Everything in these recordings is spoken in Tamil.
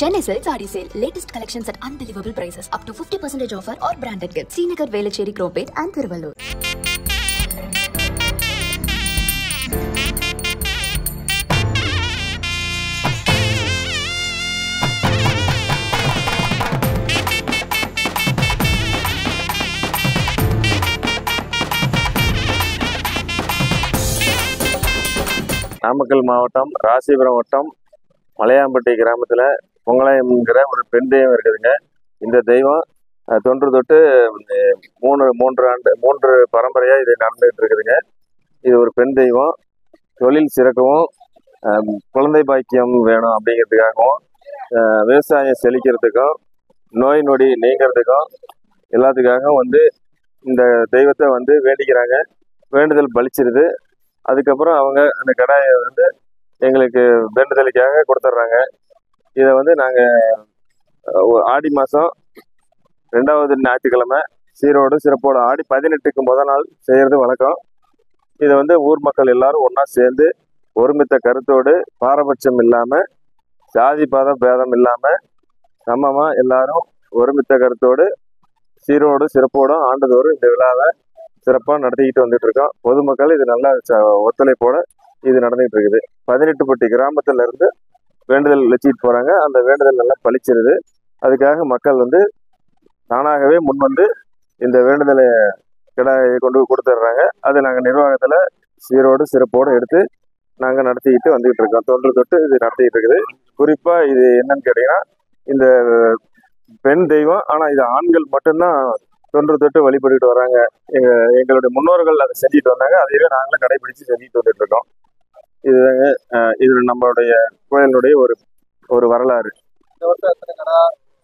Chennai Silks Saree Sale. Latest collections at unbelievable prices. Up to 50% offer or branded gifts. Srinagar, Velachery, Cropate and Thiruvallur. Namakkal மாவட்டம் ராசிபுரம் வட்டம் மலையாம்பட்டி கிராமத்தில் பொங்கலாயம்ங்கிற ஒரு பெண் தெய்வம் இருக்குதுங்க. இந்த தெய்வம் தொன்று தொட்டு மூன்று பரம்பரையாக இது நடந்துகிட்டு இருக்குதுங்க. இது ஒரு பெண் தெய்வம். தொழில் சிறக்கவும் குழந்தை பாக்கியம் வேணும் அப்படிங்கிறதுக்காகவும் விவசாயம் செழிக்கிறதுக்கும் நோய் நொடி நீங்கிறதுக்கும் எல்லாத்துக்காகவும் இந்த தெய்வத்தை வேண்டிக்கிறாங்க. வேண்டுதல் பலிச்சிருது. அதுக்கப்புறம் அவங்க அந்த கடாயை எங்களுக்கு வேண்டுதலுக்காக கொடுத்துட்றாங்க. இதை நாங்கள் ஆடி மாதம் 2வது ஞாயிற்றுக்கிழமை சீரோடு சிறப்போடு ஆடி 18க்கு முதல் நாள் செய்கிறது வழக்கம். இதை ஊர் மக்கள் எல்லாரும் ஒன்றா சேர்ந்து ஒருமித்த கருத்தோடு பாரபட்சம் இல்லாமல் ஜாதி பேதம் இல்லாமல் சமமாக எல்லாரும் ஒருமித்த கருத்தோடு சீரோடு சிறப்போடும் ஆண்டுதோறும் இந்த விழாவை சிறப்பாக நடத்திக்கிட்டு வந்துட்டு இருக்கோம். பொதுமக்கள் இது நல்லா ஒத்துழைப்போட இது நடந்துகிட்டு இருக்குது. 18பட்டி கிராமத்துல இருந்து வேண்டுதல் வச்சுக்கிட்டு போறாங்க. அந்த வேண்டுதல் நல்லா பலிச்சிருது. அதுக்காக மக்கள் தானாகவே முன் இந்த வேண்டுதலை கிடாயை கொண்டு கொடுத்துட்றாங்க. அது நாங்கள் நிர்வாகத்தில் சீரோடு சிறப்போடு எடுத்து நாங்கள் நடத்திக்கிட்டு வந்துகிட்டு இருக்கோம். தொன்று தொட்டு இது நடத்திக்கிட்டு இருக்குது. குறிப்பாக இது என்னன்னு கேட்டீங்கன்னா, இந்த பெண் தெய்வம், ஆனால் இது ஆண்கள் மட்டும்தான் தொன்று தொட்டு வழிபட்டுக்கிட்டு வராங்க. எங்களுடைய முன்னோர்கள் அதை செஞ்சுட்டு வந்தாங்க. அதையே நாங்களும் கடைபிடிச்சு செஞ்சுட்டு வந்துட்டு இருக்கோம். இது நம்மளுடைய கோயிலுடைய ஒரு வரலாறு.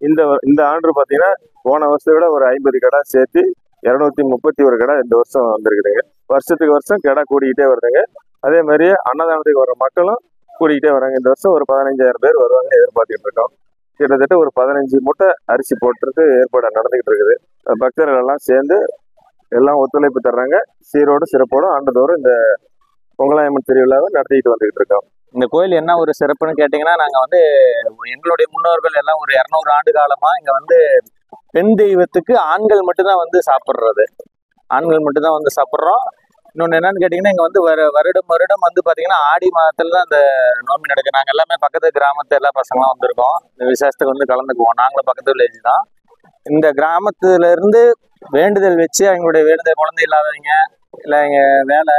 இந்த ஆண்டு பார்த்தீங்கன்னா போன வருஷத்தை விட ஒரு 50 கடை சேர்த்து 231 கடை இந்த வருஷம் வந்திருக்குதுங்க. வருஷத்துக்கு வருஷம் கடை கூடிக்கிட்டே வருதுங்க. அதே மாதிரியே அன்னதானத்துக்கு வர மக்களும் கூடிக்கிட்டே வராங்க. இந்த வருஷம் ஒரு 15,000 பேர் வருவாங்க எதிர்பார்த்துட்டு இருக்கோம். கிட்டத்தட்ட ஒரு 15 மூட்டை அரிசி போட்டுருக்கு ஏற்பாடு நடந்துகிட்டு இருக்குது. பக்தர்கள் எல்லாம் சேர்ந்து எல்லாம் ஒத்துழைப்பு தர்றாங்க. சீரோடு சிறப்போடு ஆண்டுதோறும் இந்த பொங்கலாயம்மன் திருவிழாவை நடத்திக்கிட்டு வந்துகிட்டு இருக்கோம். இந்த கோயில் என்ன ஒரு சிறப்புன்னு கேட்டிங்கன்னா, நாங்கள் எங்களுடைய முன்னோர்கள் எல்லாம் ஒரு 200 ஆண்டு காலமா இங்க பெண் தெய்வத்துக்கு ஆண்கள் மட்டும்தான் சாப்பிட்றது. ஆண்கள் மட்டும்தான் சாப்பிட்றோம். இன்னொன்று என்னன்னு கேட்டிங்கன்னா, இங்கே வருடம் பார்த்தீங்கன்னா ஆடி மாதத்துல தான் அந்த நோம்பி நடக்குது. நாங்கள் எல்லாமே பக்கத்து கிராமத்து எல்லா பசங்களாம் வந்திருக்கோம். இந்த விசேஷத்துக்கு கலந்துக்குவோம். நாங்களும் பக்கத்து வில்லேஜ் தான். இந்த கிராமத்துல இருந்து வேண்டுதல் வச்சு எங்களுடைய வேண்டுதல் குழந்தை இல்லாதவங்க இல்லை இங்கே வேலை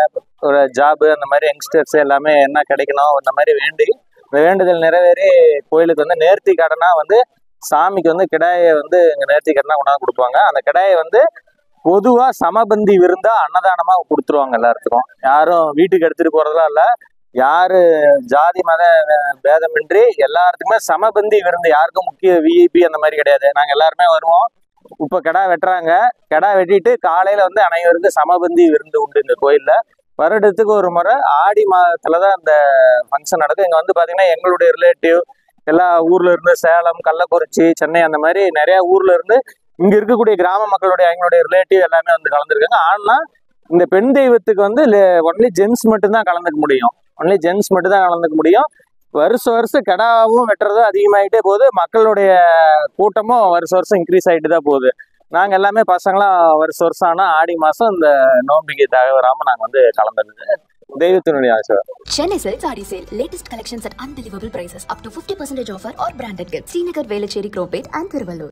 ஒரு ஜாபு அந்த மாதிரி யங்ஸ்டர்ஸ் எல்லாமே என்ன கிடைக்கணும் அந்த மாதிரி வேண்டி இந்த வேண்டுதல் நிறைவேறி கோயிலுக்கு நேர்த்தி கடனா சாமிக்கு கிடாயை இங்கே நேர்த்தி கடனா கொண்டாந்து கொடுப்பாங்க. அந்த கிடாயை பொதுவாக சமபந்தி விருந்தா அன்னதானமாக கொடுத்துருவாங்க எல்லாத்துக்கும். யாரும் வீட்டுக்கு எடுத்துகிட்டு போகிறதுலாம் இல்லை. யாரு ஜாதி மத பேதமின்றி எல்லாத்துக்குமே சமபந்தி விருந்து. யாருக்கும் முக்கிய விஐபி அந்த மாதிரி கிடையாது. நாங்கள் எல்லாருமே வருவோம். இப்போ கிடா வெட்டுறாங்க. கிடா வெட்டிட்டு காலையில் அனைவருக்கும் சமபந்தி விருந்து உண்டு இந்த கோயிலில். வருடத்துக்கு ஒரு முறை ஆடி மாதத்துல தான் இந்த ஃபங்க்ஷன் நடக்கும். இங்கே பார்த்தீங்கன்னா எங்களுடைய ரிலேட்டிவ் எல்லா ஊர்ல இருந்து சேலம், கள்ளக்குறிச்சி, சென்னை அந்த மாதிரி நிறைய ஊர்ல இருந்து இங்க இருக்கக்கூடிய கிராம மக்களுடைய எங்களுடைய ரிலேட்டிவ் எல்லாமே கலந்துருக்காங்க. ஆனா இந்த பெண் தெய்வத்துக்கு ஒன்லி ஜென்ஸ் மட்டும்தான் கலந்துக்க முடியும். ஒன்லி ஜென்ஸ் மட்டும் தான் கலந்துக்க முடியும். வருஷம் கிடாவும் வெட்டுறதும் அதிகமாகிட்டே போகுது. மக்களுடைய கூட்டமும் வருஷம் இன்க்ரீஸ் ஆகிட்டு தான் போகுது. நாங்கள் எல்லாமே பசங்களாம் வருஷம் ஆனால் ஆடி மாதம் இந்த நோம்பிக்கு தவறாமல் நாங்கள் கலந்துருது. தெய்வத்தினுடைய ஆசை. Chennai Silks Saree Sale. Latest collections at unbelievable prices. Up to 50% offer or branded gifts. Srinagar, Velachery, Cropate and Thiruvallur.